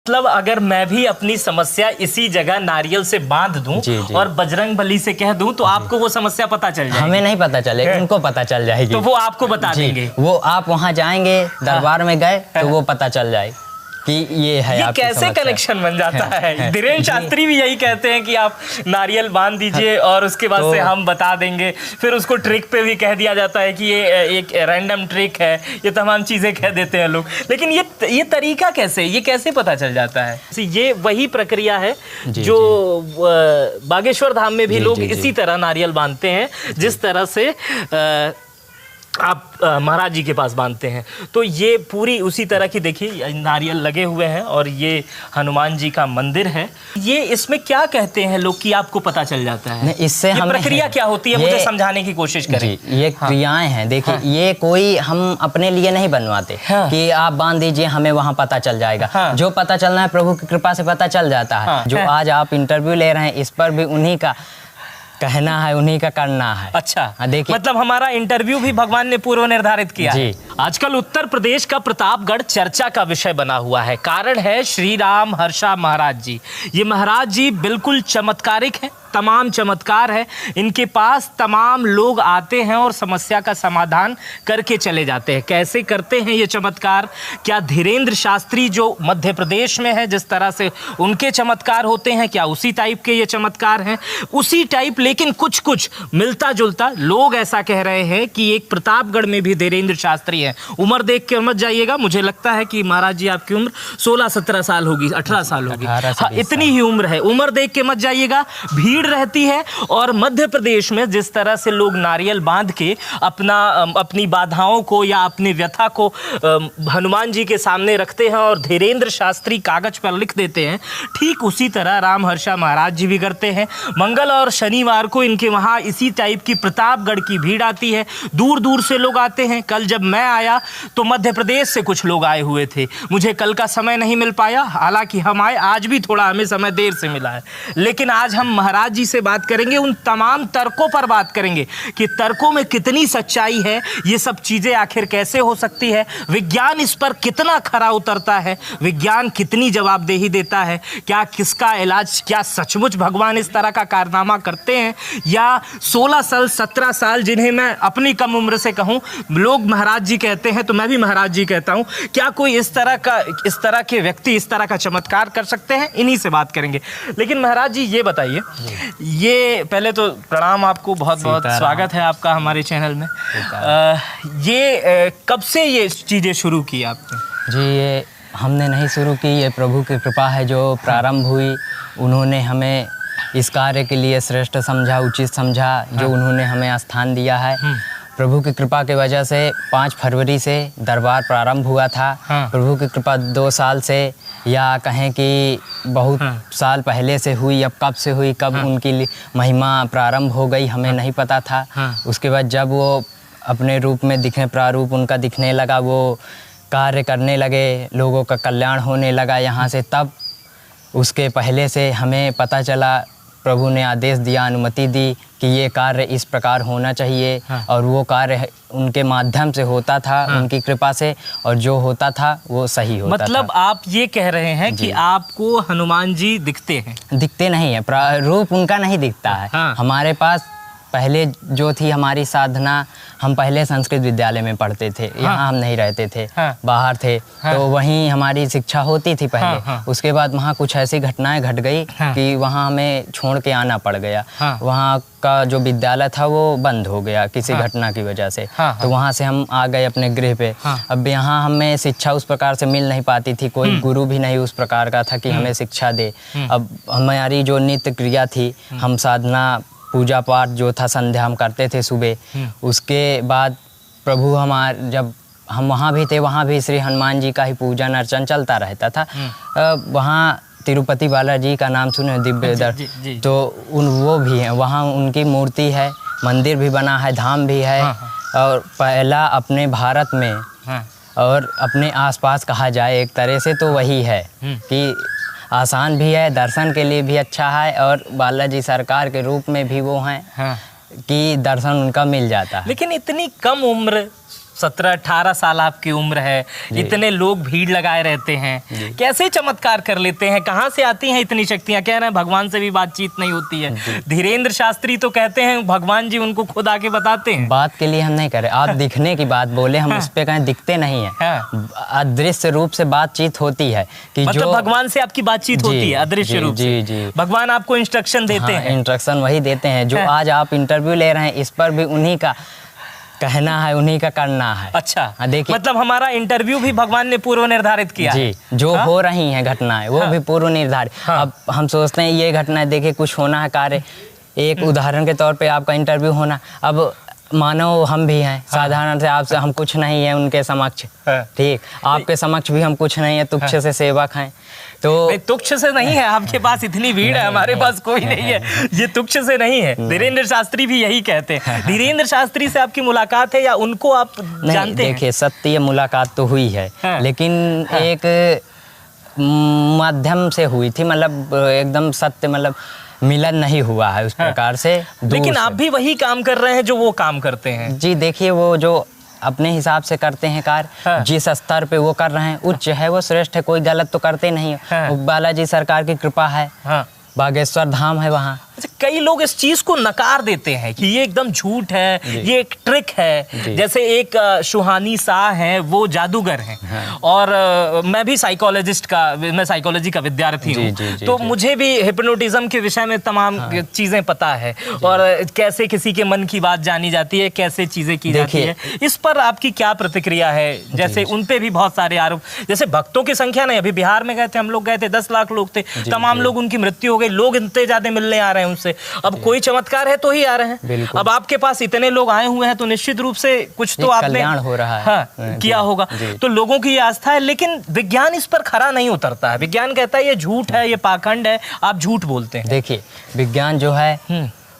मतलब अगर मैं भी अपनी समस्या इसी जगह नारियल से बांध दूं और बजरंगबली से कह दूं तो आपको वो समस्या पता चल जाएगी। हमें नहीं पता चलेगा, उनको पता चल जाएगी। तो वो आपको बता देंगे। वो आप वहाँ जाएंगे, दरबार में गए तो वो पता चल जाए कि ये है। ये कैसे कनेक्शन बन जाता है? धीरेन्द्र शास्त्री भी यही कहते हैं कि आप नारियल बांध दीजिए और उसके बाद से हम बता देंगे। फिर उसको ट्रिक पे भी कह दिया जाता है कि ये एक रैंडम ट्रिक है, ये तमाम चीज़ें कह देते हैं लोग। लेकिन ये तरीका कैसे, ये कैसे पता चल जाता है? ये वही प्रक्रिया है जो बागेश्वर धाम में भी लोग इसी तरह नारियल बांधते हैं जिस तरह से आप महाराज जी के पास बांधते हैं। तो ये पूरी उसी तरह की देखिए नारियल लगे हुए हैं और ये हनुमान जी का मंदिर है। ये इसमें क्या कहते हैं लोग कि आपको पता चल जाता है? इससे ये प्रक्रिया क्या होती है, मुझे समझाने की कोशिश करें। ये क्रियाएं हैं, देखिए ये कोई हम अपने लिए नहीं बनवाते कि आप बांध दीजिए हमें वहाँ पता चल जाएगा। जो पता चलना है प्रभु की कृपा से पता चल जाता है। जो आज आप इंटरव्यू ले रहे हैं इस पर भी उन्हीं का कहना है, उन्हीं का करना है। अच्छा, देखिए मतलब हमारा इंटरव्यू भी भगवान ने पूर्व निर्धारित किया है। आजकल उत्तर प्रदेश का प्रतापगढ़ चर्चा का विषय बना हुआ है। कारण है श्री राम हर्षा महाराज जी। ये महाराज जी बिल्कुल चमत्कारिक हैं, तमाम चमत्कार है इनके पास। तमाम लोग आते हैं और समस्या का समाधान करके चले जाते हैं। कैसे करते हैं ये चमत्कार? क्या धीरेन्द्र शास्त्री जो मध्य प्रदेश में है जिस तरह से उनके चमत्कार होते हैं, क्या उसी टाइप के ये चमत्कार हैं? उसी टाइप, लेकिन कुछ कुछ मिलता जुलता। लोग ऐसा कह रहे हैं कि एक प्रतापगढ़ में भी धीरेन्द्र शास्त्री है। उम्र देख के मत जाइएगा, मुझे लगता है कि महाराज जी आपकी उम्र 16-17 साल होगी, 18 साल होगी। हाँ, इतनी ही उम्र है। उम्र देख के मत जाइएगा, भीड़ रहती है। और मध्य प्रदेश में जिस तरह से लोग नारियल बांध के अपनी बाधाओं को या अपनी व्यथा को हनुमान जी के सामने रखते हैं और धीरेन्द्र शास्त्री कागज पर लिख देते हैं, ठीक उसी तरह राम हर्षा महाराज जी भी करते हैं। मंगल और शनिवार को इनके वहाँ इसी टाइप की प्रतापगढ़ की भीड़ आती है। दूर दूर से लोग आते हैं। कल जब मैं आया तो मध्य प्रदेश से कुछ लोग आए हुए थे। मुझे कल का समय नहीं मिल पाया, हालांकि हम आए, आज भी थोड़ा हमें समय देर से मिला है। लेकिन आज हम महाराज जी से बात करेंगे, उन तमाम तर्कों पर बात करेंगे कि तर्कों में कितनी सच्चाई है, ये सब चीज़ें आखिर कैसे हो सकती है, विज्ञान इस पर कितना खरा उतरता है, विज्ञान कितनी जवाबदेही देता है, क्या किसका इलाज, क्या सचमुच भगवान इस तरह का कारनामा करते हैं, या 16 साल 17 साल जिन्हें मैं अपनी कम उम्र से कहूँ, लोग महाराज जी कहते हैं तो मैं भी महाराज जी कहता हूँ, क्या कोई इस तरह के व्यक्ति इस तरह का चमत्कार कर सकते हैं? इन्हीं से बात करेंगे। लेकिन महाराज जी ये बताइए, ये पहले तो प्रणाम आपको, बहुत बहुत स्वागत है आपका हमारे चैनल में। कब से ये चीज़ें शुरू की आपने? जी, ये हमने नहीं शुरू की, ये प्रभु की कृपा है जो प्रारंभ हुई। उन्होंने हमें इस कार्य के लिए श्रेष्ठ समझा, उचित समझा, जो उन्होंने हमें स्थान दिया है। प्रभु की कृपा की वजह से 5 फरवरी से दरबार प्रारंभ हुआ था। प्रभु की कृपा 2 साल से, या कहें कि बहुत साल पहले से हुई। अब कब से हुई, कब उनकी महिमा प्रारंभ हो गई, हमें नहीं पता था। उसके बाद जब वो अपने रूप में दिखने, प्रारूप उनका दिखने लगा, वो कार्य करने लगे, लोगों का कल्याण होने लगा यहाँ से, तब उसके पहले से हमें पता चला, प्रभु ने आदेश दिया, अनुमति दी कि ये कार्य इस प्रकार होना चाहिए। और वो कार्य उनके माध्यम से होता था, उनकी कृपा से, और जो होता था वो सही होता था। मतलब आप ये कह रहे हैं कि आपको हनुमान जी दिखते हैं? दिखते नहीं है, रूप उनका नहीं दिखता है। हमारे पास पहले जो थी हमारी साधना, हम पहले संस्कृत विद्यालय में पढ़ते थे। यहाँ हम नहीं रहते थे, बाहर थे। तो वहीं हमारी शिक्षा होती थी पहले। उसके बाद वहाँ कुछ ऐसी घटनाएं घट गई कि वहाँ हमें छोड़ के आना पड़ गया। वहाँ का जो विद्यालय था वो बंद हो गया किसी घटना की वजह से। तो वहाँ से हम आ गए अपने गृह पे। अब यहाँ हमें शिक्षा उस प्रकार से मिल नहीं पाती थी, कोई गुरु भी नहीं उस प्रकार का था कि हमें शिक्षा दे। अब हमारी जो नित्य क्रिया थी, हम साधना, पूजा पाठ जो था संध्या हम करते थे सुबह। उसके बाद प्रभु जब हम वहाँ भी थे, वहाँ भी श्री हनुमान जी का ही पूजन अर्चन चलता रहता था। वहाँ तिरुपति बालाजी का नाम सुने, दिव्य दर्शन, तो वो भी हैं वहाँ, उनकी मूर्ति है, मंदिर भी बना है, धाम भी है। और पहला अपने भारत में और अपने आसपास कहा जाए एक तरह से तो वही है कि आसान भी है, दर्शन के लिए भी अच्छा है, और बालाजी सरकार के रूप में भी वो हैं कि दर्शन उनका मिल जाता है। लेकिन इतनी कम उम्र 17-18 साल आपकी उम्र है, इतने लोग भीड़ लगाए रहते हैं, कैसे चमत्कार कर लेते हैं? कहाँ से आती हैं इतनी शक्तियाँ? कह रहे हैं भगवान से भी बातचीत नहीं होती है। धीरेन्द्र शास्त्री तो कहते हैं भगवान जी उनको खुद आके बताते हैं। बात के लिए हम नहीं कर रहे, आप दिखने की बात बोले, हम उस पे कहीं दिखते नहीं है। अदृश्य रूप से बातचीत होती है कि मतलब जो भगवान से आपकी बातचीत होती है अदृश्य रूप से। जी। भगवान आपको इंस्ट्रक्शन देते हैं। इंस्ट्रक्शन वही देते हैं जो आज आप इंटरव्यू ले रहे हैं, इस पर भी उन्हीं का कहना है, उन्हीं का करना है। अच्छा, देखिए मतलब हमारा इंटरव्यू भी भगवान ने पूर्व निर्धारित किया जी, जो हो रही हैं घटनाएं वो भी पूर्व निर्धारित। अब हम सोचते हैं ये घटना देखिए कुछ होना है कार्य, एक उदाहरण के तौर पे आपका इंटरव्यू होना, अब मानो हम भी हैं साधारण से, आपसे हम कुछ नहीं है उनके समक्ष, ठीक, आपके समक्ष भी हम कुछ नहीं है, तुच्छ से सेवक हैं। तो तुच्छ से नहीं है, आपके पास इतनी भीड़ है, हमारे पास कोई नहीं है, ये तुच्छ से नहीं है। धीरेन्द्र शास्त्री भी यही कहते हैं। धीरेन्द्र शास्त्री से आपकी मुलाकात है या उनको आप जानते हैं? देखिए सत्य मुलाकात तो हुई है, लेकिन एक माध्यम से हुई थी, मतलब एकदम सत्य, मतलब मिलन नहीं हुआ है उस प्रकार से। लेकिन आप भी वही काम कर रहे हैं जो वो काम करते हैं। जी देखिए, वो जो अपने हिसाब से करते हैं कार्य, जिस स्तर पे वो कर रहे हैं उच्च है, वो श्रेष्ठ है, कोई गलत तो करते नहीं है। बालाजी सरकार की कृपा है, बागेश्वर धाम है वहाँ। कई लोग इस चीज को नकार देते हैं कि ये एकदम झूठ है, ये एक ट्रिक है। जैसे एक सुहानी शाह है, वो जादूगर हैं, और मैं भी मैं साइकोलॉजी का विद्यार्थी हूँ, तो मुझे भी हिप्नोटिज्म के विषय में तमाम चीजें पता है, और कैसे किसी के मन की बात जानी जाती है, कैसे चीजें की जाती है। इस पर आपकी क्या प्रतिक्रिया है? जैसे उन पे भी बहुत सारे आरोप, जैसे भक्तों की संख्या नहीं, अभी बिहार में गए थे हम लोग, गए थे 10 लाख लोग थे, तमाम लोग उनकी मृत्यु हो गई, लोग इतने ज्यादा मिलने आ रहे हैं उनसे। अब कोई चमत्कार है तो ही आ रहे हैं। अब आपके पास इतने लोग आए हुए हैं तो निश्चित रूप से कुछ तो आपने कल्याण हो रहा है, किया होगा, तो लोगों की ये आस्था है। लेकिन विज्ञान इस पर खरा नहीं उतरता है। विज्ञान कहता है ये झूठ है, ये पाखंड है, आप झूठ बोलते हैं। देखिए विज्ञान जो है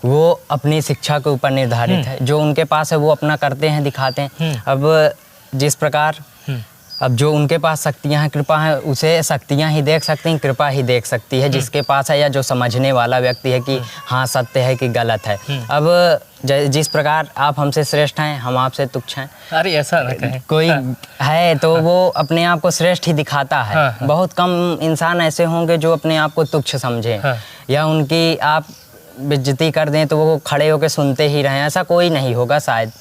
वो अपनी शिक्षा के ऊपर निर्धारित है, जो उनके पास है वो अपना करते हैं, दिखाते हैं। अब जिस प्रकार अब जो उनके पास शक्तियाँ हैं, कृपा है, उसे शक्तियाँ ही देख सकती हैं, कृपा ही देख सकती है जिसके पास है, या जो समझने वाला व्यक्ति है कि हाँ सत्य है कि गलत है। अब जिस प्रकार आप हमसे श्रेष्ठ हैं, हम आपसे तुच्छ हैं। अरे ऐसा ना कहें। कोई है तो वो अपने आप को श्रेष्ठ ही दिखाता है। बहुत कम इंसान ऐसे होंगे जो अपने आप को तुच्छ समझें, या उनकी आप बेइज्जती कर दें तो वो खड़े होकर सुनते ही रहें, ऐसा कोई नहीं होगा शायद।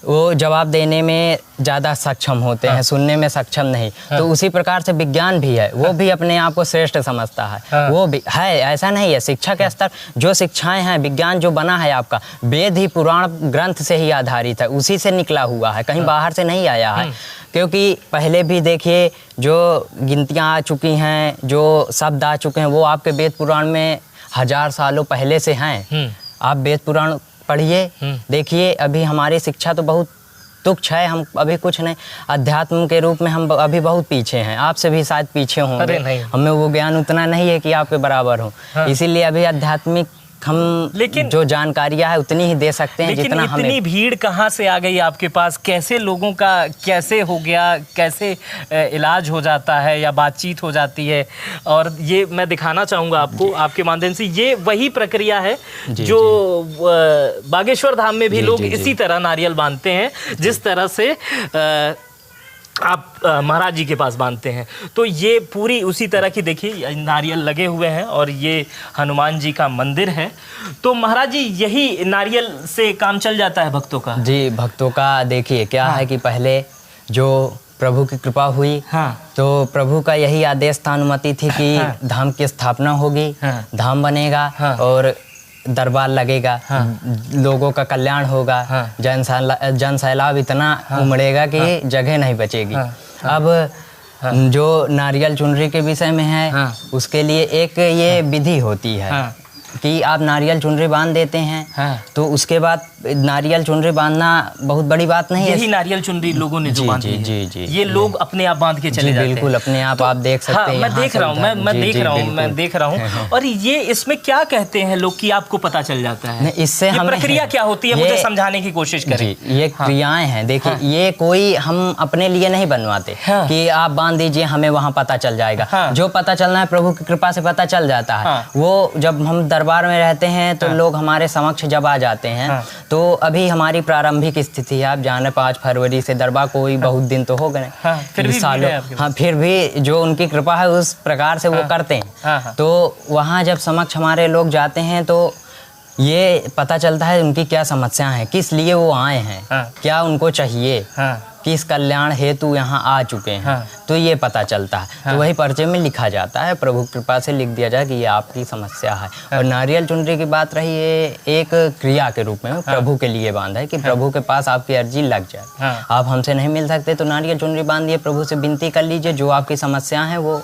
वो जवाब देने में ज़्यादा सक्षम होते हैं, सुनने में सक्षम नहीं। तो उसी प्रकार से विज्ञान भी है, वो भी अपने आप को श्रेष्ठ समझता है। वो भी है, ऐसा नहीं है। शिक्षा के स्तर, जो शिक्षाएं हैं, विज्ञान जो बना है आपका, वेद ही पुराण ग्रंथ से ही आधारित है, उसी से निकला हुआ है, कहीं बाहर से नहीं आया है। क्योंकि पहले भी देखिए जो गिनतियाँ आ चुकी हैं, जो शब्द आ चुके हैं, वो आपके वेद पुराण में 1000 सालों पहले से हैं। आप वेद पुराण पढ़िए, देखिए। अभी हमारी शिक्षा तो बहुत तुच्छ है, हम अभी कुछ नहीं, अध्यात्म के रूप में हम अभी बहुत पीछे हैं, आपसे भी शायद पीछे होंगे। हमें वो ज्ञान उतना नहीं है कि आपके बराबर हो। इसीलिए अभी आध्यात्मिक हम लेकिन जो जानकारियां है उतनी ही दे सकते हैं जितना हमें। इतनी भीड़ कहाँ से आ गई आपके पास? कैसे लोगों का कैसे हो गया, कैसे इलाज हो जाता है या बातचीत हो जाती है? और ये मैं दिखाना चाहूँगा आपको, आपके माध्यम से। ये वही प्रक्रिया है जो बागेश्वर धाम में भी लोग इसी तरह नारियल बांधते हैं, जिस तरह से आप महाराज जी के पास बांधते हैं। तो ये पूरी उसी तरह की, देखिए नारियल लगे हुए हैं, और ये हनुमान जी का मंदिर है। तो महाराज जी यही नारियल से काम चल जाता है भक्तों का? जी, भक्तों का देखिए क्या है कि पहले जो प्रभु की कृपा हुई, तो प्रभु का यही आदेश था, अनुमति थी कि धाम की स्थापना होगी, धाम बनेगा और दरबार लगेगा, लोगों का कल्याण होगा, जन सैलाब इतना उमड़ेगा कि जगह नहीं बचेगी। अब जो नारियल चुनरी के विषय में है, उसके लिए एक ये विधि होती है कि आप नारियल चुनरी बांध देते हैं, तो उसके बाद नारियल चुनरी बांधना बहुत बड़ी बात नहीं है। यही नारियल चुनरी लोगों ने जो बांधी है, ये लोग अपने आप बांध के चले जाते हैं। बिल्कुल अपने आप आप देख सकते हैं। मैं देख रहा हूँ, मैं देख रहा हूँ। और ये इसमें क्या कहते हैं लोग कि आपको पता चल जाता है? इससे हम प्रक्रिया क्या होती है, मुझे समझाने की कोशिश करें। ये क्रियाएं हैं, देखिए ये कोई हम अपने लिए नहीं बनवाते कि आप बांध दीजिए हमें वहाँ पता चल जाएगा। जो पता चलना है प्रभु की कृपा से पता चल जाता है। वो जब हम दरबार में रहते हैं तो लोग हमारे समक्ष जब आ जाते हैं तो अभी हमारी प्रारंभिक स्थिति है, आप जाने 5 फरवरी से दरबार कोई बहुत दिन तो हो गए सालों। हाँ, फिर भी जो उनकी कृपा है उस प्रकार से वो करते हैं। तो वहाँ जब समक्ष हमारे लोग जाते हैं तो ये पता चलता है उनकी क्या समस्या है, किस लिए वो आए हैं, क्या उनको चाहिए, किस कल्याण हेतु यहाँ आ चुके हैं। तो ये पता चलता है। तो वही पर्चे में लिखा जाता है, प्रभु कृपा से लिख दिया जाए कि ये आपकी समस्या है। और नारियल चुनरी की बात रही, ये एक क्रिया के रूप में प्रभु के लिए बांधा है कि प्रभु के पास आपकी अर्जी लग जाए। आप हमसे नहीं मिल सकते तो नारियल चुनरी बांधिए, प्रभु से विनती कर लीजिए, जो आपकी समस्या है वो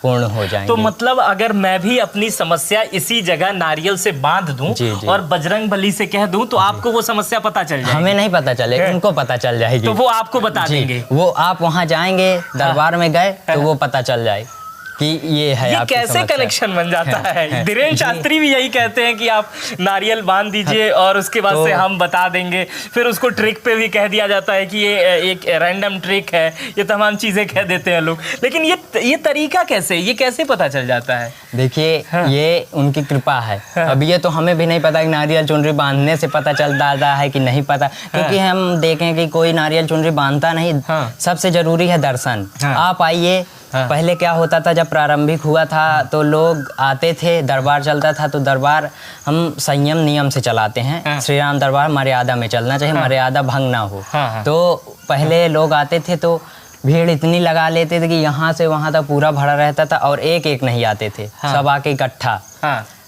पूर्ण हो जाएंगे। तो मतलब अगर मैं भी अपनी समस्या इसी जगह नारियल से बांध दूं और बजरंग बली से कह दूं तो आपको वो समस्या पता चल जाएगी? हमें नहीं पता चलेगा, उनको पता चल जाएगी। तो वो आपको बता देंगे? वो आप वहाँ जाएंगे, दरबार में गए तो वो पता चल जाए कि ये है। ये कैसे कनेक्शन बन जाता है? धीरेन्द्र शास्त्री भी यही कहते हैं कि आप नारियल बांध दीजिए और उसके बाद से हम बता देंगे। फिर उसको ट्रिक पे भी कह दिया जाता है कि ये एक रैंडम ट्रिक है, ये तमाम चीजें कह देते हैं लोग। लेकिन ये तरीका कैसे, ये कैसे पता चल जाता है? देखिए, ये उनकी कृपा है। अब ये तो हमें भी नहीं पता कि नारियल चुनरी बांधने से पता चल जाता है कि नहीं पता, क्योंकि हम देखें कि कोई नारियल चुनरी बांधता नहीं। सबसे जरूरी है दर्शन। आप आइए। पहले क्या होता था, जब प्रारंभिक हुआ था तो लोग आते थे, दरबार चलता था तो दरबार हम संयम नियम से चलाते हैं। श्री राम दरबार मर्यादा में चलना चाहिए, मर्यादा भंग ना हो। तो पहले लोग आते थे तो भीड़ इतनी लगा लेते थे कि यहाँ से वहाँ तक पूरा भरा रहता था और एक एक नहीं आते थे, सब आके इकट्ठा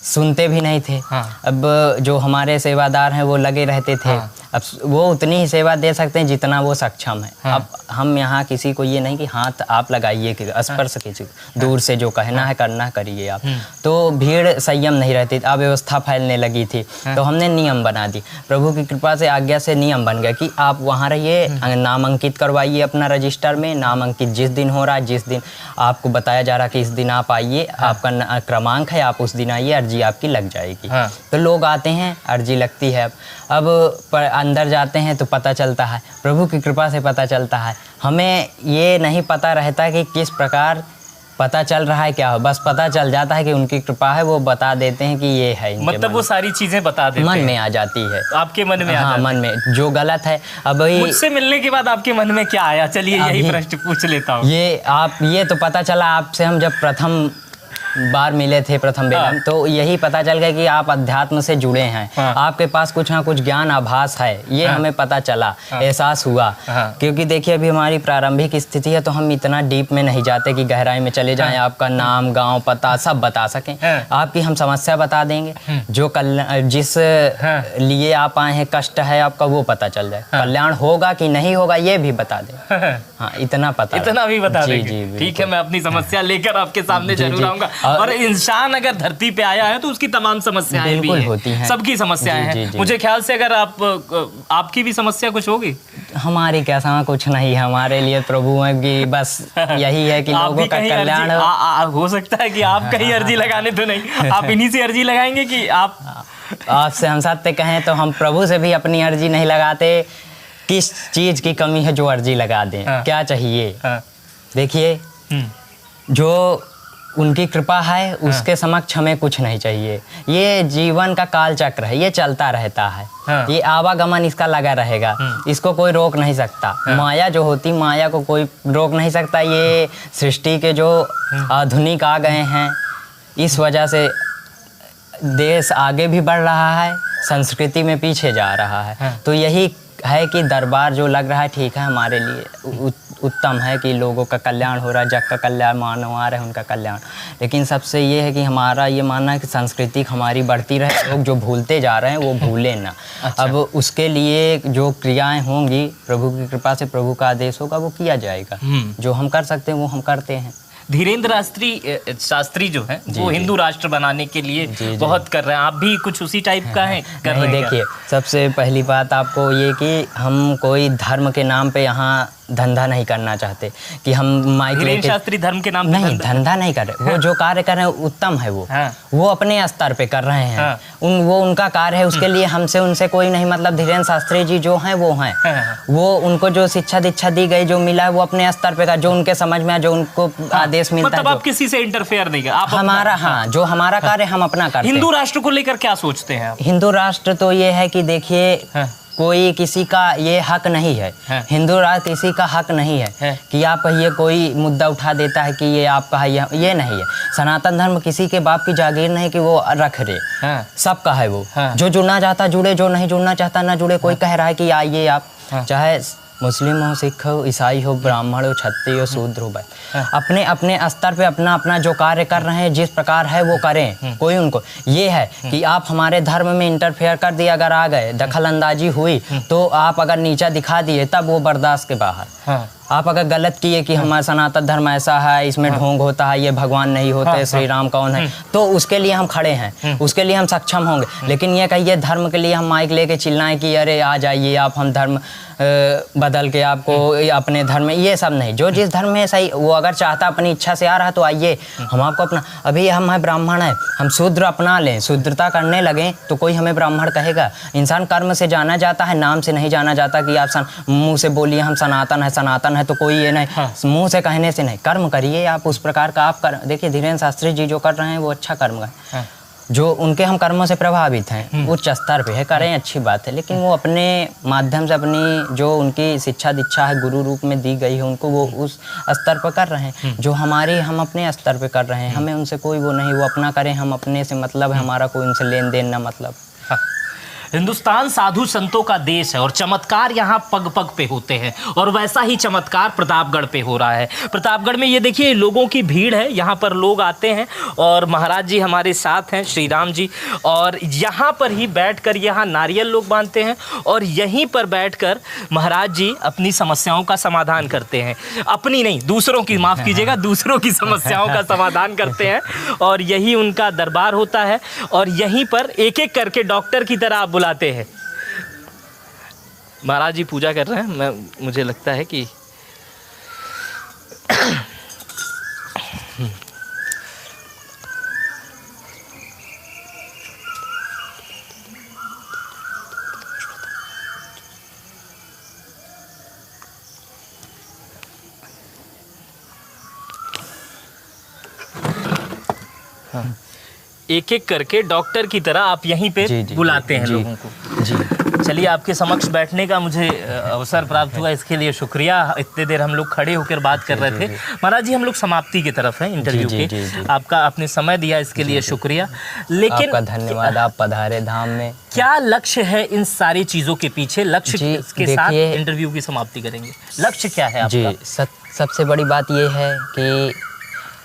सुनते भी नहीं थे। अब जो हमारे सेवादार हैं वो लगे रहते थे। अब वो उतनी ही सेवा दे सकते हैं जितना वो सक्षम है। अब हम यहाँ किसी को ये नहीं कि हाथ आप लगाइए, कि स्पर्श कीजिए, दूर से जो कहना है करना करिए आप। तो भीड़ संयम नहीं रहती, अव्यवस्था फैलने लगी थी। तो हमने नियम बना दी, प्रभु की कृपा से, आज्ञा से नियम बन गया कि आप वहाँ रहिए, नाम अंकित करवाइए अपना रजिस्टर में। नाम अंकित जिस दिन हो रहा है, जिस दिन आपको बताया जा रहा है कि इस दिन आप आइए, आपका क्रमांक है, आप उस दिन आइए, अर्जी आपकी लग जाएगी। तो लोग आते हैं, अर्जी लगती है। अब अंदर जाते हैं तो पता चलता है, प्रभु की कृपा से पता चलता है। हमें ये नहीं पता रहता कि किस प्रकार पता चल रहा है क्या हो, बस पता चल जाता है कि उनकी कृपा है, वो बता देते हैं कि ये है। मतलब वो सारी चीजें बता देते हैं, मन में आ जाती है। आपके मन में? हाँ, मन में जो गलत है। अब मुझसे मिलने के बाद आपके मन में क्या आया? चलिए यही प्रश्न पूछ लेता हूँ। ये तो पता चला आपसे, हम जब प्रथम बार मिले थे प्रथम बेलम, तो यही पता चल गया कि आप अध्यात्म से जुड़े हैं। आपके पास कुछ ना कुछ ज्ञान आभास है, ये हमें पता चला, एहसास हुआ। क्योंकि देखिए, अभी हमारी प्रारंभिक स्थिति है तो हम इतना डीप में नहीं जाते कि गहराई में चले जाएं, आपका नाम, गांव, पता सब बता सकें। आपकी हम समस्या बता देंगे, जो जिस लिए आप आए हैं, कष्ट है आपका, वो पता चल जाए। कल्याण होगा कि नहीं होगा ये भी बता दें। हाँ, इतना भी बता देंगे। ठीक है, मैं अपनी समस्या लेकर आपके सामने जरूर आऊंगा। और इंसान अगर धरती पे आया है तो उसकी तमाम समस्याएं भी होती हैं, सबकी समस्याएं हैं। मुझे ख्याल से अगर आपकी भी समस्या कुछ होगी। हमारी क्या समस्या? कुछ नहीं है हमारे लिए, प्रभु है कि बस यही है कि लोगों का कल्याण हो सकता है कि आप कहीं अर्जी लगाने तो नहीं, आप इन्हीं से अर्जी लगाएंगे कि आपसे हम सत्य कहें तो हम प्रभु से भी अपनी अर्जी नहीं लगाते। किस चीज की कमी है जो अर्जी लगा दें? क्या चाहिए? देखिए, जो उनकी कृपा है उसके समक्ष हमें कुछ नहीं चाहिए। ये जीवन का काल चक्र है, ये चलता रहता है। ये आवागमन इसका लगा रहेगा, इसको कोई रोक नहीं सकता। माया जो होती, माया को कोई रोक नहीं सकता। ये सृष्टि के जो आधुनिक आ गए हैं, इस वजह से देश आगे भी बढ़ रहा है, संस्कृति में पीछे जा रहा है। तो यही है कि दरबार जो लग रहा है ठीक है, हमारे लिए उत्तम है कि लोगों का कल्याण हो रहा है, जग का कल्याण, मानव आ रहे हैं उनका कल्याण। लेकिन सबसे ये है कि हमारा ये मानना है कि संस्कृति हमारी बढ़ती रहे, लोग जो भूलते जा रहे हैं वो भूलें ना। अच्छा। अब उसके लिए जो क्रियाएं होंगी, प्रभु की कृपा से प्रभु का आदेश होगा, वो किया जाएगा। जो हम कर सकते हैं वो हम करते हैं। धीरेन्द्र शास्त्री जो है वो हिंदू राष्ट्र बनाने के लिए बहुत कर रहे हैं, आप भी कुछ उसी टाइप का है कर रहे हैं? देखिए, सबसे पहली बात आपको ये कि हम कोई धर्म के नाम पे यहाँ धंधा नहीं करना चाहते कि हम माइक लेके शास्त्री धर्म के नाम नहीं धंधा नहीं कर रहे। वो जो कार्य कर रहे हैं उत्तम है, वो अपने स्तर पे कर रहे हैं। वो उनका कार्य है, उसके लिए हमसे उनसे कोई नहीं मतलब। धीरेन्द्र शास्त्री जी जो हैं वो हैं, वो उनको जो शिक्षा दीक्षा दी गई, जो मिला है वो अपने स्तर पे का, जो उनके समझ में, जो उनको आदेश मिलता है। मतलब आप किसी से इंटरफेयर नहीं कर, आप हमारा जो हमारा कार्य हम अपना करते हैं। हिंदू राष्ट्र को लेकर क्या सोचते हैं आप? हिंदू राष्ट्र तो ये है कि देखिए कोई किसी का ये हक नहीं है, हिंदू राष्ट्र किसी का हक नहीं है कि आप ये कोई मुद्दा उठा देता है कि ये आपका है, ये नहीं है। सनातन धर्म किसी के बाप की जागीर नहीं कि वो रख दे, सबका है वो। जो जुड़ना चाहता जुड़े, जो नहीं जुड़ना चाहता ना जुड़े। कोई कह रहा है कि आइए आप, चाहे मुस्लिम हो, सिख हो, ईसाई हो, ब्राह्मण हो, क्षत्रिय हो, शूद्र हो, अपने अपने स्तर पे अपना अपना जो कार्य कर रहे हैं जिस प्रकार है वो करें। कोई उनको ये है कि आप हमारे धर्म में इंटरफेयर कर दिए, अगर आ गए, दखल अंदाजी हुई तो आप अगर नीचा दिखा दिए तब वो बर्दाश्त के बाहर। आप अगर गलत किए कि हमारा सनातन धर्म ऐसा है, इसमें ढोंग होता है, ये भगवान नहीं होते, श्री राम कौन है, तो उसके लिए हम खड़े हैं, उसके लिए हम सक्षम होंगे। लेकिन ये कहिए धर्म के लिए हम माइक लेके चिल्लाएं कि अरे आ जाइए आप, हम धर्म बदल के आपको अपने धर्म में, ये सब नहीं। जो जिस धर्म में सही, वो अगर चाहता अपनी इच्छा से आ रहा तो आइए, हम आपको अपना। अभी हम है ब्राह्मण है, हम शूद्र अपना लें, शूद्रता करने लगें तो कोई हमें ब्राह्मण कहेगा? इंसान कर्म से जाना जाता है, नाम से नहीं जाना जाता कि आप मुँह से बोलिए हम सनातन है, सनातन है, तो कोई ये नहीं, मुंह से कहने से नहीं। कर्म करिए आप उस प्रकार का आप कर। देखिए धीरेन्द्र शास्त्री जी जो कर रहे हैं वो अच्छा कर्म है, जो उनके हम कर्मों से प्रभावित हैं, उच्च स्तर पे है, करें, अच्छी बात है। लेकिन वो अपने माध्यम से अपनी जो उनकी शिक्षा दीक्षा है गुरु रूप में दी गई है उनको, वो उस स्तर पर कर रहे हैं। जो हमारी हम अपने स्तर पे कर रहे हैं, हमें उनसे कोई वो नहीं, वो अपना करें, हम अपने से मतलब है, हमारा कोई उनसे लेन देन ना मतलब। हिंदुस्तान साधु संतों का देश है और चमत्कार यहाँ पग पग पे होते हैं, और वैसा ही चमत्कार प्रतापगढ़ पे हो रहा है। प्रतापगढ़ में ये देखिए लोगों की भीड़ है, यहाँ पर लोग आते हैं और महाराज जी हमारे साथ हैं, श्री राम जी, और यहाँ पर ही बैठकर यहाँ नारियल लोग बांधते हैं और यहीं पर बैठकर महाराज जी अपनी समस्याओं का समाधान करते हैं। अपनी नहीं, दूसरों की, माफ़ कीजिएगा, दूसरों की समस्याओं का समाधान करते हैं, और यही उनका दरबार होता है। और यहीं पर एक एक करके डॉक्टर की तरह आप बुलाते हैं। महाराज जी पूजा कर रहे हैं, मुझे लगता है कि एक एक करके डॉक्टर की तरह आप यहीं पे बुलाते हैं लोगों को। जी चलिए, आपके समक्ष बैठने का मुझे अवसर प्राप्त हुआ, इसके लिए शुक्रिया। इतने देर हम लोग खड़े होकर बात कर रहे थे। महाराज जी, हम लोग समाप्ति की तरफ हैं इंटरव्यू के। आपका आपने समय दिया, इसके लिए शुक्रिया। लेकिन आपका धन्यवाद, आप पधारे धाम में। क्या लक्ष्य है इन सारी चीज़ों के पीछे? लक्ष्य के साथ इंटरव्यू की समाप्ति करेंगे। लक्ष्य क्या है आपका? सबसे बड़ी बात यह है कि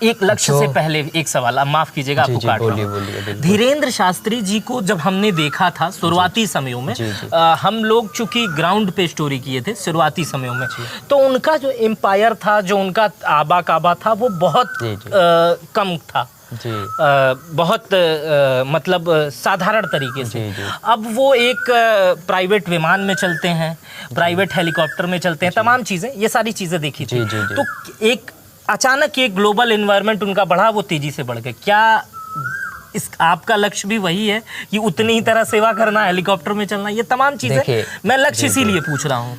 एक लक्ष्य से पहले एक सवाल, आप माफ कीजिएगा आपको काट रहा हूं। धीरेन्द्र शास्त्री जी को जब हमने देखा था शुरुआती समयों में, हम लोग चूंकि ग्राउंड पे स्टोरी किए थे शुरुआती समयों में, तो उनका जो एम्पायर था, जो उनका आबा काबा था, वो बहुत कम था, बहुत मतलब साधारण तरीके से। अब वो एक प्राइवेट विमान में चलते हैं, प्राइवेट हेलीकॉप्टर में चलते हैं, तमाम चीज़ें, ये सारी चीज़ें देखी थी। तो एक अचानक एक ग्लोबल एनवायरनमेंट उनका बढ़ा, वो तेजी से बढ़ गए। क्या इस आपका लक्ष्य भी वही है कि उतनी ही तरह सेवा करना, हेलीकॉप्टर में चलना, ये तमाम चीजें? मैं लक्ष्य इसीलिए पूछ रहा हूँ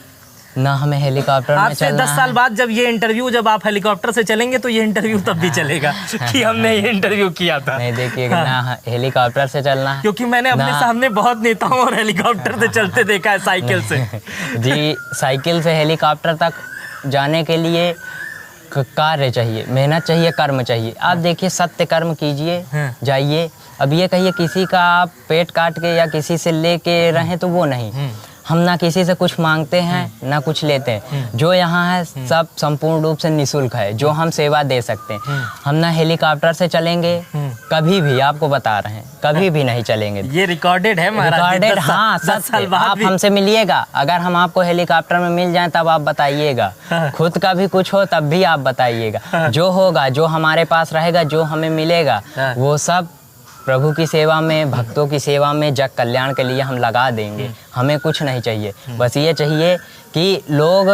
ना, हमें हेलीकॉप्टर में चलना। 10 साल बाद जब ये इंटरव्यू, जब आप हेलीकॉप्टर से चलेंगे तो ये इंटरव्यू तब भी चलेगा कि हमने ये इंटरव्यू किया था। नहीं देखिएगा ना, हेलीकॉप्टर से चलना है, क्योंकि मैंने अपने सामने बहुत नेताओं और हेलीकॉप्टर से चलते देखा है, साइकिल से। जी, साइकिल से हेलीकॉप्टर तक जाने के लिए कार्य चाहिए, मेहनत चाहिए, कर्म चाहिए। आप देखिए, सत्य कर्म कीजिए, जाइए। अब ये कहिए किसी का आप पेट काट के या किसी से लेके रहें तो वो नहीं। हम ना किसी से कुछ मांगते हैं ना कुछ लेते हैं। जो यहाँ है सब संपूर्ण रूप से निःशुल्क है, जो हम सेवा दे सकते हैं। हम ना हेलीकॉप्टर से चलेंगे कभी भी, आपको बता रहे हैं, कभी भी नहीं चलेंगे। ये रिकॉर्डेड है महाराज, रिकॉर्डेड। हाँ, 10 साल बाद आप हमसे मिलिएगा, अगर हम आपको हेलीकॉप्टर में मिल जाएं तब आप बताइएगा। खुद का भी कुछ हो तब भी आप बताइएगा। जो होगा, जो हमारे पास रहेगा, जो हमें मिलेगा, वो सब प्रभु की सेवा में, भक्तों की सेवा में, जग कल्याण के लिए हम लगा देंगे। हमें कुछ नहीं चाहिए, बस ये चाहिए कि लोग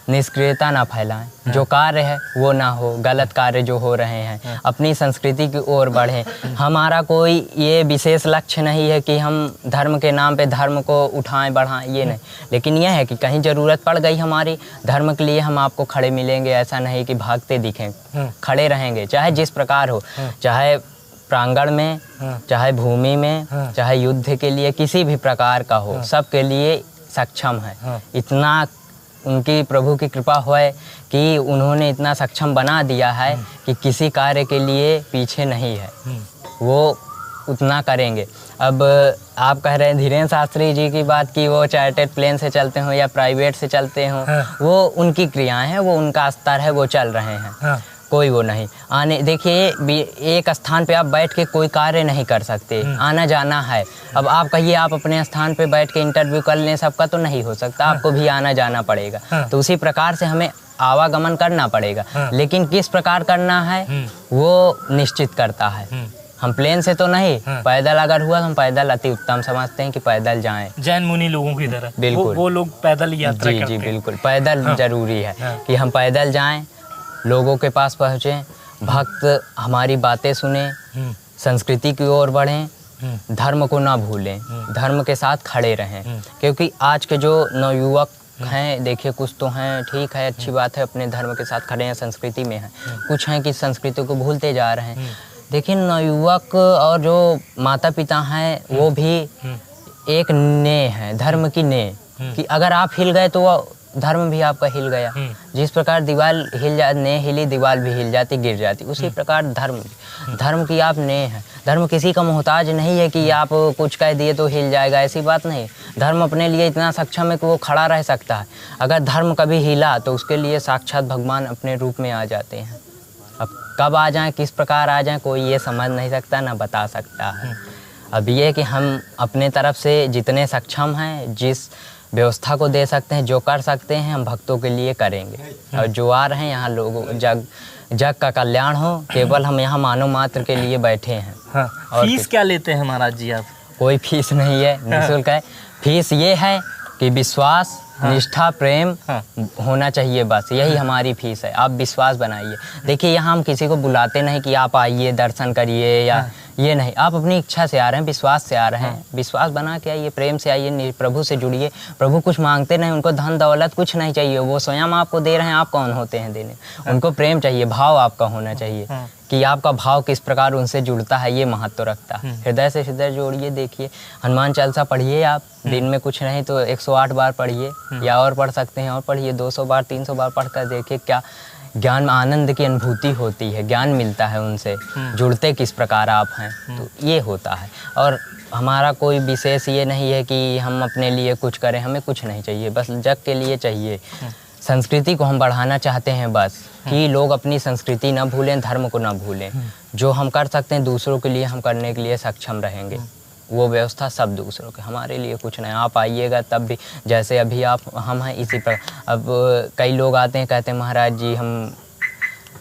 निष्क्रियता ना फैलाएं, जो कार्य है वो ना हो, गलत कार्य जो हो रहे हैं अपनी संस्कृति की ओर बढ़ें। हमारा कोई ये विशेष लक्ष्य नहीं है कि हम धर्म के नाम पे धर्म को उठाएं बढ़ाएं, ये नहीं, लेकिन यह है कि कहीं ज़रूरत पड़ गई हमारी धर्म के लिए, हम आपको खड़े मिलेंगे। ऐसा नहीं कि भागते दिखें, खड़े रहेंगे, चाहे जिस प्रकार हो, चाहे प्रांगण में, चाहे भूमि में, चाहे युद्ध के लिए किसी भी प्रकार का हो, सबके लिए सक्षम है। इतना उनकी प्रभु की कृपा है कि उन्होंने इतना सक्षम बना दिया है कि किसी कार्य के लिए पीछे नहीं है, वो उतना करेंगे। अब आप कह रहे हैं धीरेन्द्र शास्त्री जी की बात की, वो चार्टर्ड प्लेन से चलते हों या प्राइवेट से चलते हों, वो उनकी क्रियाएं हैं, वो उनका स्तर है, वो चल रहे हैं, कोई वो नहीं। आने देखिए, एक स्थान पे आप बैठ के कोई कार्य नहीं कर सकते, आना जाना है। अब आप कहिए आप अपने स्थान पे बैठ के इंटरव्यू कर लें, सबका तो नहीं हो सकता, आपको भी आना जाना पड़ेगा। तो उसी प्रकार से हमें आवागमन करना पड़ेगा, लेकिन किस प्रकार करना है वो निश्चित करता है। हम प्लेन से तो नहीं, पैदल अगर हुआ तो हम पैदल अति उत्तम समझते हैं कि पैदल जाएं, जैन मुनि लोगों की तरह। बिल्कुल, वो लोग पैदल यात्रा करते हैं। जी बिल्कुल, पैदल जरूरी है कि हम पैदल जाएं, लोगों के पास पहुँचें, भक्त हमारी बातें सुने, संस्कृति की ओर बढ़ें, धर्म को ना भूलें, धर्म के साथ खड़े रहें। क्योंकि आज के जो नवयुवक हैं, देखिए कुछ तो हैं, ठीक है, अच्छी बात है, अपने धर्म के साथ खड़े हैं, संस्कृति में हैं, कुछ हैं कि संस्कृति को भूलते जा रहे हैं। देखिए नवयुवक और जो माता पिता हैं वो भी एक ने है, धर्म की ने, कि अगर आप हिल गए तो वो धर्म भी आपका हिल गया। जिस प्रकार दीवार ने हिली, दीवार भी हिल जाती, गिर जाती, उसी प्रकार धर्म की आप ने है। धर्म किसी का मोहताज नहीं है कि आप कुछ कह दिए तो हिल जाएगा, ऐसी बात नहीं। धर्म अपने लिए इतना सक्षम है कि वो खड़ा रह सकता है। अगर धर्म कभी हिला तो उसके लिए साक्षात भगवान अपने रूप में आ जाते हैं। अब कब आ जाएं, किस प्रकार आ जाएं, कोई ये समझ नहीं सकता, ना बता सकता है। अब ये कि हम अपने तरफ से जितने सक्षम हैं, जिस व्यवस्था को दे सकते हैं, जो कर सकते हैं, हम भक्तों के लिए करेंगे। और जो आ रहे हैं यहाँ लोगों, जग का कल्याण हो, केवल हम यहाँ मानव मात्र के लिए बैठे हैं। और फीस क्या लेते हैं महाराज जी आप? कोई फीस नहीं है, निःशुल्क है। फीस ये है कि विश्वास, निष्ठा, प्रेम होना चाहिए, बस यही हमारी फीस है। आप विश्वास बनाइए। देखिए यहाँ हम किसी को बुलाते नहीं कि आप आइए दर्शन करिए, या ये नहीं, आप अपनी इच्छा से आ रहे हैं, विश्वास से आ रहे हैं, विश्वास बना के आइए, प्रेम से आइए, प्रभु से जुड़िए। प्रभु कुछ मांगते नहीं, उनको धन दौलत कुछ नहीं चाहिए, वो स्वयं आपको दे रहे हैं, आप कौन होते हैं देने। उनको प्रेम चाहिए, भाव आपका होना चाहिए कि आपका भाव किस प्रकार उनसे जुड़ता है, ये महत्व रखता है। हृदय से हृदय जोड़िए। देखिए हनुमान चालीसा पढ़िए आप, दिन में कुछ नहीं तो 108 बार पढ़िए, या और पढ़ सकते हैं और पढ़िए, 200 बार 300 बार पढ़कर देखिए क्या ज्ञान, आनंद की अनुभूति होती है, ज्ञान मिलता है उनसे, जुड़ते किस प्रकार आप हैं। तो ये होता है। और हमारा कोई विशेष ये नहीं है कि हम अपने लिए कुछ करें, हमें कुछ नहीं चाहिए, बस जग के लिए चाहिए। संस्कृति को हम बढ़ाना चाहते हैं, बस कि लोग अपनी संस्कृति ना भूलें, धर्म को ना भूलें। जो हम कर सकते हैं दूसरों के लिए, हम करने के लिए सक्षम रहेंगे। वो व्यवस्था सब दूसरों के, हमारे लिए कुछ नहीं। आप आइएगा तब भी, जैसे अभी आप हम हैं इसी प्रकार। अब कई लोग आते हैं, कहते हैं महाराज जी हम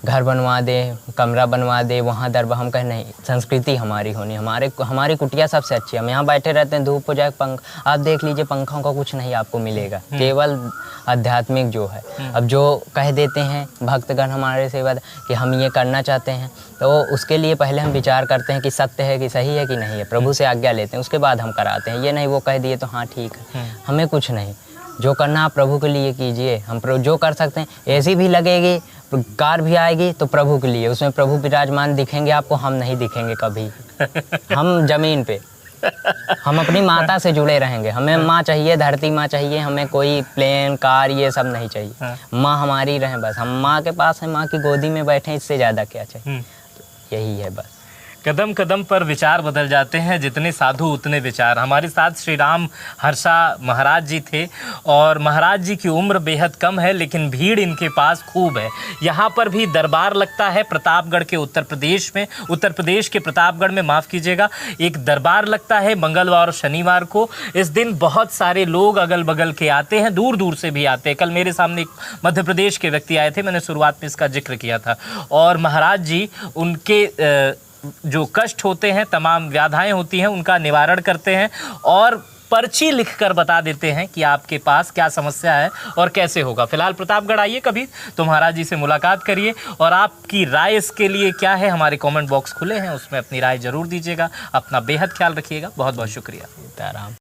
घर बनवा दें, कमरा बनवा दें, वहाँ दरबार। हम कहें नहीं, संस्कृति हमारी होनी, हमारी कुटिया सबसे अच्छी है। हम यहाँ बैठे रहते हैं, धूप हो जाए, पंख आप देख लीजिए, पंखों का कुछ नहीं आपको मिलेगा, केवल आध्यात्मिक जो है। अब जो कह देते हैं भक्तगण हमारे सेवा कि हम ये करना चाहते हैं, तो उसके लिए पहले हम विचार करते हैं कि सत्य है कि सही है कि नहीं है, प्रभु से आज्ञा लेते हैं, उसके बाद हम कराते हैं। ये नहीं वो कह दिए तो हाँ ठीक है, हमें कुछ नहीं। जो करना आप प्रभु के लिए कीजिए। हम जो कर सकते हैं, ऐसी भी लगेगी, कार भी आएगी तो प्रभु के लिए, उसमें प्रभु विराजमान दिखेंगे आपको, हम नहीं दिखेंगे कभी। हम जमीन पे, हम अपनी माता से जुड़े रहेंगे। हमें माँ चाहिए, धरती माँ चाहिए, हमें कोई प्लेन कार ये सब नहीं चाहिए। माँ हमारी रहे बस, हम माँ के पास हैं, माँ की गोदी में बैठे, इससे ज़्यादा क्या चाहिए। तो यही है बस। कदम कदम पर विचार बदल जाते हैं, जितने साधु उतने विचार। हमारे साथ श्री राम हर्षा महाराज जी थे, और महाराज जी की उम्र बेहद कम है, लेकिन भीड़ इनके पास खूब है। यहाँ पर भी दरबार लगता है प्रतापगढ़ के, उत्तर प्रदेश के प्रतापगढ़ में, माफ़ कीजिएगा, एक दरबार लगता है मंगलवार और शनिवार को। इस दिन बहुत सारे लोग अगल बगल के आते हैं, दूर दूर से भी आते हैं। कल मेरे सामने एक मध्य प्रदेश के व्यक्ति आए थे, मैंने शुरुआत में इसका जिक्र किया था। और महाराज जी उनके जो कष्ट होते हैं, तमाम व्याधाएं होती हैं, उनका निवारण करते हैं। और पर्ची लिखकर बता देते हैं कि आपके पास क्या समस्या है और कैसे होगा। फिलहाल प्रतापगढ़ आइए कभी तो महाराज जी से मुलाकात करिए, और आपकी राय इसके लिए क्या है, हमारे कमेंट बॉक्स खुले हैं, उसमें अपनी राय जरूर दीजिएगा। अपना बेहद ख्याल रखिएगा। बहुत बहुत शुक्रिया। सीताराम।